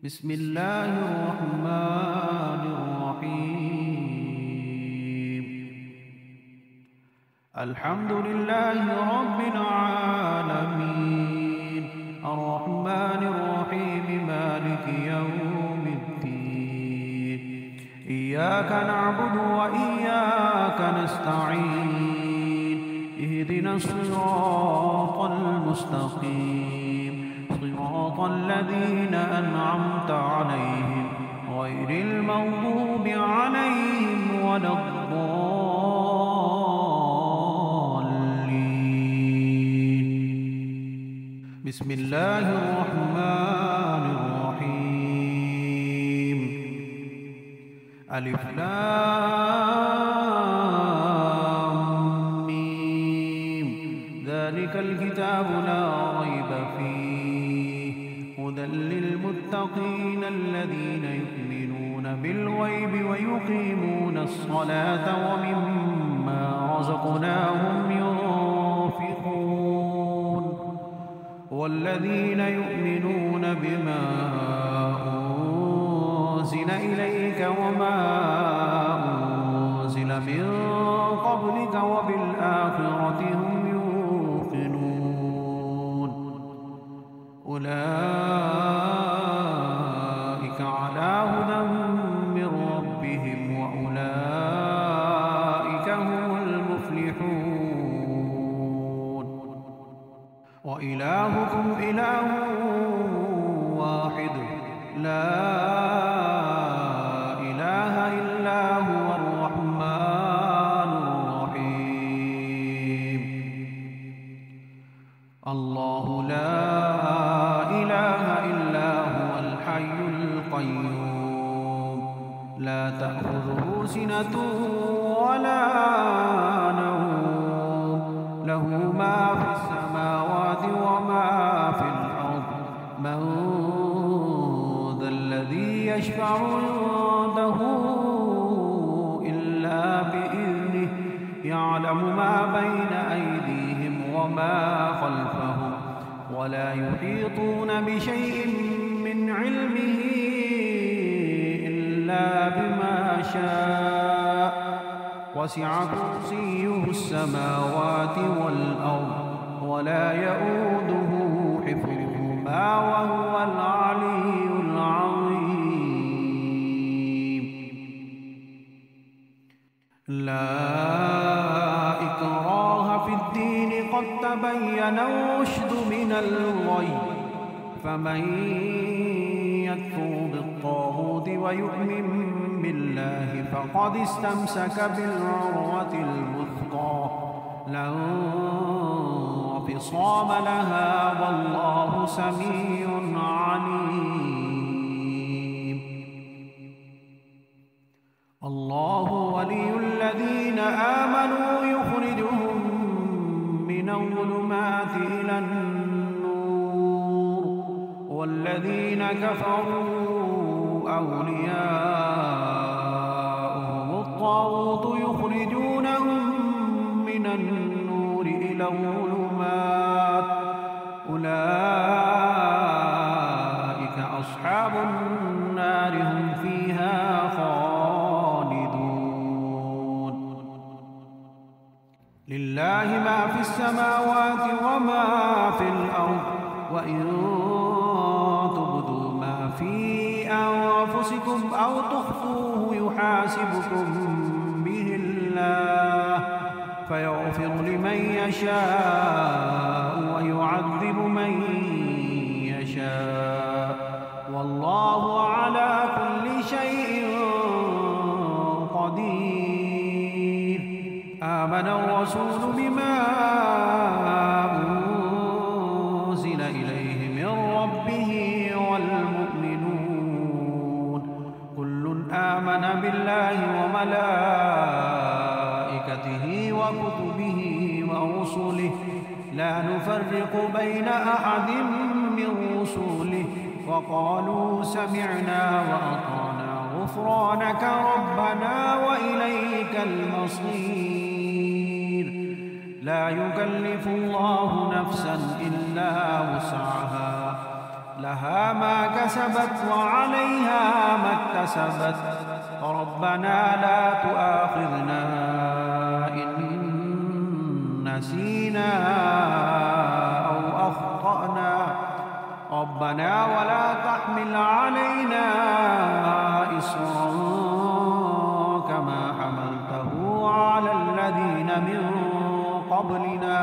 بسم الله الرحمن الرحيم. الحمد لله رب العالمين، الرحمن الرحيم، مالك يوم الدين. إياك نعبد وإياك نستعين، اهدنا الصراط المستقيم، صراط الذين أنعمت عليهم غير المغضوب عليهم ولا الضالين. بسم الله الرحمن الرحيم. ألف لام ميم. ذلك الكتاب لا ريب فيه، هدى للمتقين الذين يؤمنون بالغيب ويقيمون الصلاة ومما رزقناهم ينفقون، والذين يؤمنون بما أنزل إليك وما أنزل من قبلك وبالآخرة هم يوقنون، أولئك على هدى من ربهم وأولئك هم المفلحون. وإلهكم إله واحد، لا إله إلا هو الرحمن الرحيم. الله لا إله إلا هو الحي القيوم، لا تأخذه سنة ولا نوم، له ما في السماوات وما في الأرض. من ذا الذي يشفع عنده إلا بإذنه، يعلم ما بين أيديهم وما خلفهم، ولا يحيطون بشيء من علمه إلا بما شاء، وسع كرسيه السماوات والأرض، ولا يؤوده حفظهما وهو العلي العظيم. لا إكراه في الدين، قد تبين الرشد من الغي، فمن يكفر بالطاغوت ويؤمن بالله فقد استمسك بالعروة الوثقى، لا انفصام لها، والله سميع عليم. الله ولي الذين آمنوا يخرجهم من الظلمات إلى النور، والذين كفروا أولياؤهم الطاغوت يخرجونهم من النور إلى الظلمات، أولئك أصحاب النار، هم فيها خالدون. لله ما في السماوات وما في الأرض، وإن تبدوا ما في أنفسكم أو تخفوه يحاسبكم به الله، فيغفر لمن يشاء ويعذب من يشاء، والله على كل شيء قدير. آمن الرسول بما أنزل إليه من ربه والمؤمنون، كل آمن بالله وملائكته وكتبه ورسله، لا نفرق بين أحد من رسله، وقالوا سمعنا وأطعنا غفرانك ربنا وإليك المصير. لا يكلف الله نفسا إلا وسعها، لها ما كسبت وعليها ما اكتسبت ربنا لا تؤاخذنا إن نسينا أو أخطأنا ربنا ولا تحمل علينا إصرا كما حملته على الذين من قبلنا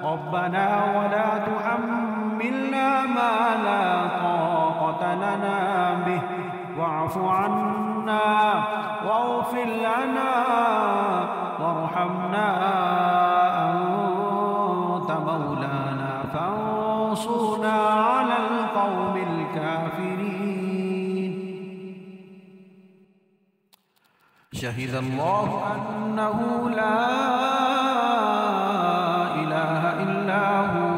ربنا ولا تحملنا ما لا طاقة لنا به واعف عنا واغفر لنا وارحمنا أنت مولانا فانصرنا على القوم الكافرين. شهد الله أنه لا إله إلا هو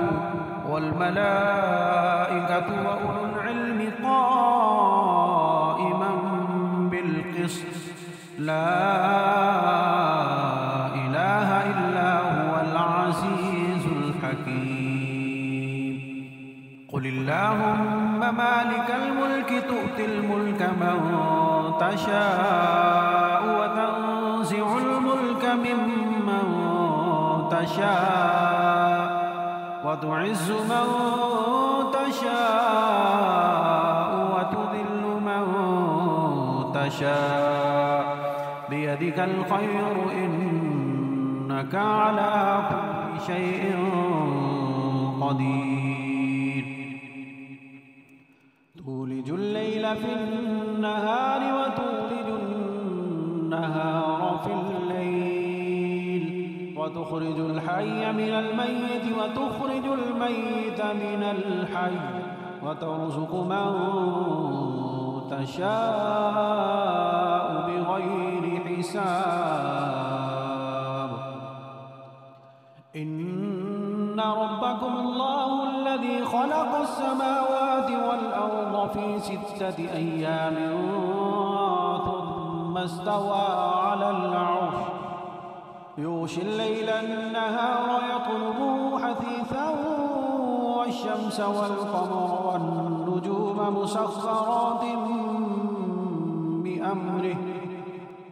والملائكة وأولو العلم قائما بالقسط لا إله إلا هو العزيز الحكيم. قل اللهم مالك الملك تؤتي الملك من تشاء وتنزع الملك ممن تشاء وتعز من تشاء وتذل من تشاء بيدك الخير إنك على كل شيء قدير. تولج الليل في النهار وتولج النهار في الليل وتخرج الحي من الميت وتخرج الميت من الحي وترزق من تشاء بغير حساب. إن ربكم الله الذي خلق السماوات والأرض في 6 أيام ثم استوى على العرش يغشي الليل النهار يطلبه حثيثا والشمس والقمر والنجوم مسخرات بأمره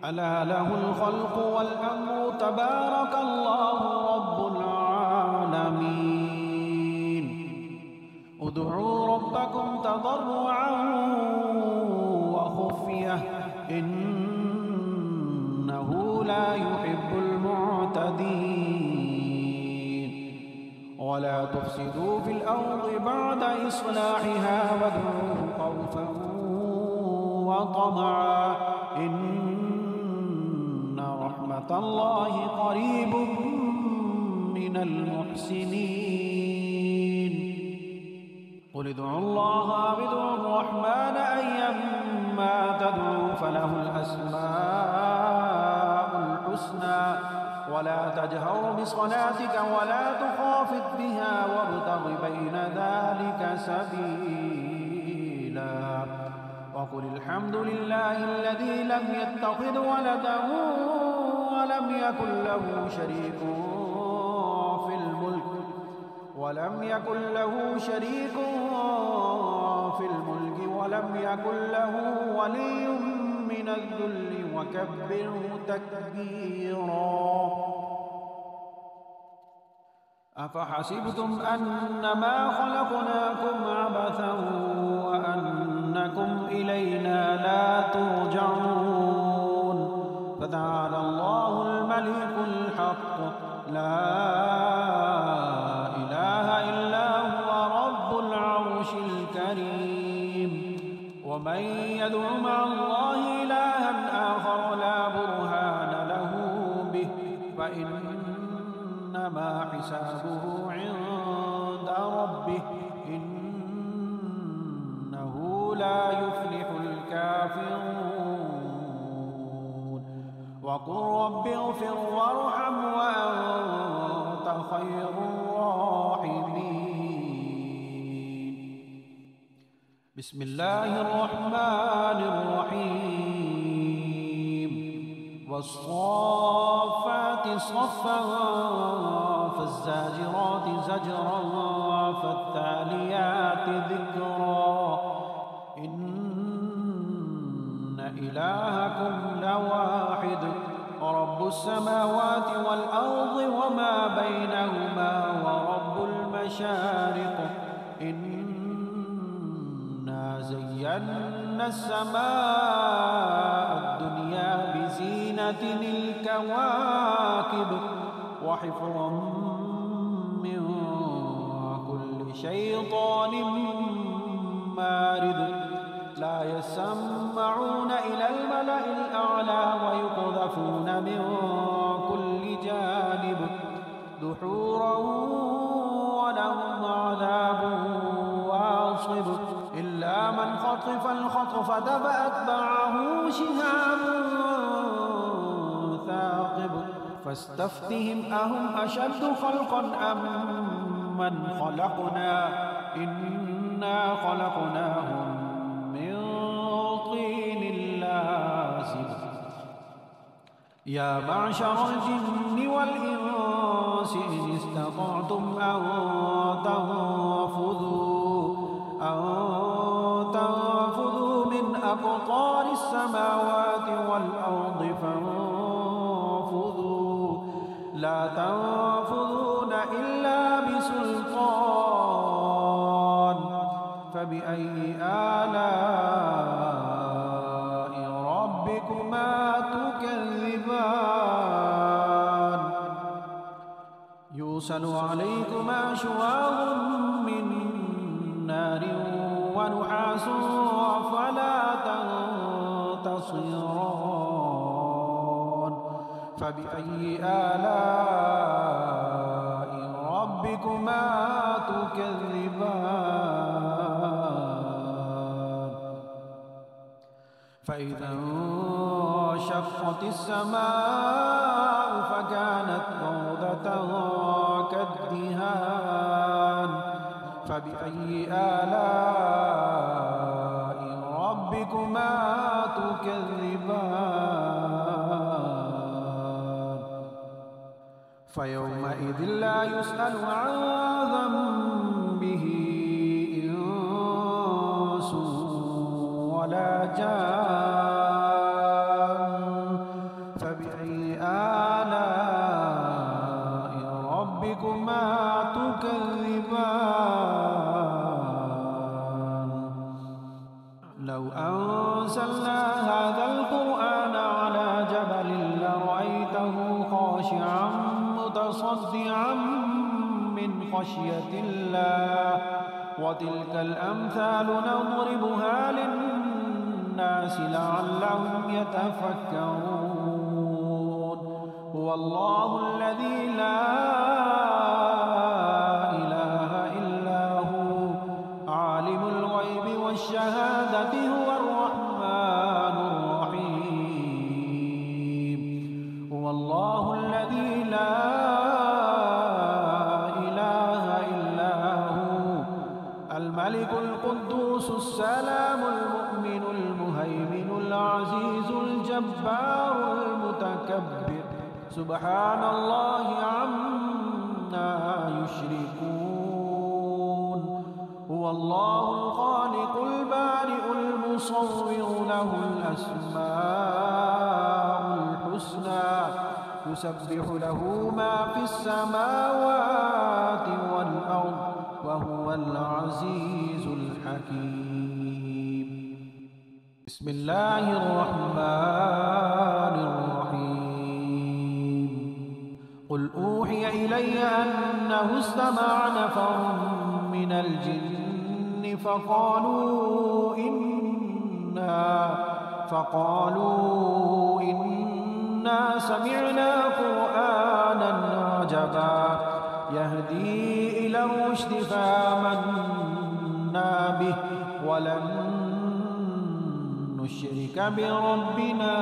ألا له الخلق والأمر تبارك الله رب العالمين. ادعوا ربكم تضرعا وخفية إنه لا يحب المعتدين. ولا تفسدوا في الأرض بعد إصلاحها وادعوه خوفا وطمعا إن رحمة الله قريب من المحسنين. قل ادعوا الله أو ادعوا الرحمن أيما تدعوا فله الأسماء الحسنى ولا تجهر بصلاتك ولا تخافت بها وابتغ بين ذلك سبيلا. وقل الحمد لله الذي لم يتخذ ولدا ولم يكن له شريك في الملك ولم يكن له ولي من الذل وكبره تكبيرا. أفحسبتم أنما خلقناكم عبثا وأنكم إلينا لا ترجعون فتعالى الله الملك الحق لا إله إلا هو رب العرش الكريم. ومن يدع مع الله إلها آخر لا برهان له به فإنما حسابه عند ربه إنه لا يفلح الكافرون. وقل رب اغفر وارحم وأنت خير الراحمين. بسم الله الرحمن الرحيم. والصافات صفا فالزاجرات زجرا فالتاليات ذكرا إلهكم لواحد رب السماوات والأرض وما بينهما ورب المشارق إنا زينا السماء الدنيا بزينة الكواكب وحفظا من كل شيطان مارد لا يسمعون إلى الملأ الأعلى ويقذفون من كل جانب دحورا ولهم عذاب واصب إلا من خطف الخطفة فأتبعه شهاب ثاقب فاستفتهم أهم أشد خلقا أم من خلقنا إنا خلقناهم من طين لازب يا معشر الجن والإنس إن استطعتم أن تنفذوا من أقطار السماوات والأرض فانفذوا لا تنفذون إلا بسلطان فبأي آلاء ربكما تكذبان يرسل عليكما شواظ من نار ونحاس فلا تنتصران فبأي آلاء ربكما تكذبان فإذا انشقت السماء فكانت موضة كالدهان فبأي آلاء ربكما تكذبان فيومئذ لا يسأل عن ذنبه إنس ولا جان فبأي آلاء ربكما تكذبان لو أنزلنا هذا القرآن على جبل لرأيته خاشعا متصدعا من خشية الله وتلك الأمثال نضربها للناس لعلهم يتفكرون هو الله الذي لا إله إلا هو عالم الغيب والشهادة هو الرحمن الرحيم هو الله الذي لا إله إلا هو الملك القدوس السلام المؤمن المهيمن العزيز الجبار المتكبر سبحان الله عما يشركون هو الله الخالق البارئ المصور له الأسماء الحسنى يسبح له ما في السماوات والأرض وهو العزيز الحكيم بسم الله الرحمن الرحيم قل أوحي إلي أنه استمع نفر من الجن فقالوا إنا سمعنا قرآنا عجبا يهدي إلى الرشد فآمنا به ولن نشرك بربنا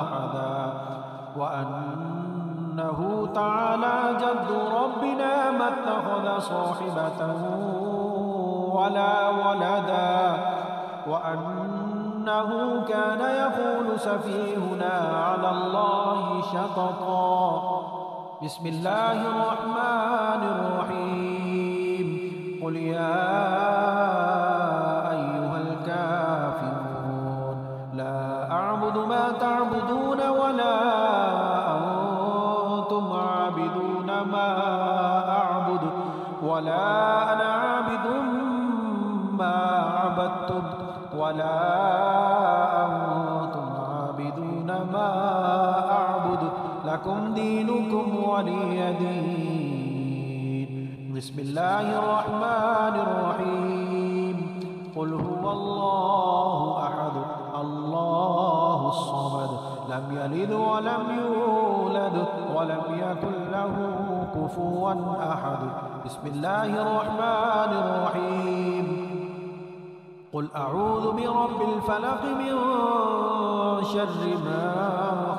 أحدا وأنه تعالى جد ربنا ما اتخذ صاحبة ولا ولدا وأنه كان يقول سفيهنا على الله شططا بسم الله الرحمن الرحيم قل يا أيها الكافرون أكتب ولا أنتم عابدون ما أعبد لكم دينكم ولي دين. بسم الله الرحمن الرحيم. قل هو الله أحد الله الصمد لم يلد ولم يولد ولم يكن له كفوا أحد. بسم الله الرحمن الرحيم. قل أعوذ برب الفلق من شر ما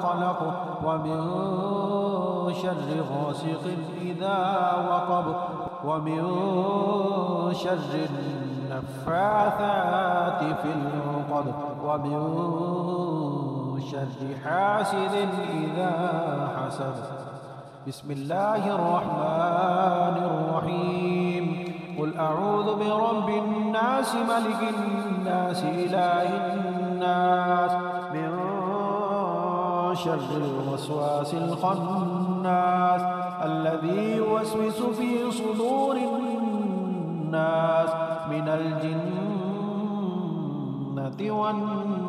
خلق ومن شر غاسق إذا وقب ومن شر النفاثات في العقد ومن شر حاسد إذا حسد. بسم الله الرحمن الرحيم. قل أعوذ برب الناس ملك الناس إله الناس من شر الوسواس الخناس الذي يوسوس في صدور الناس من الجنة والناس.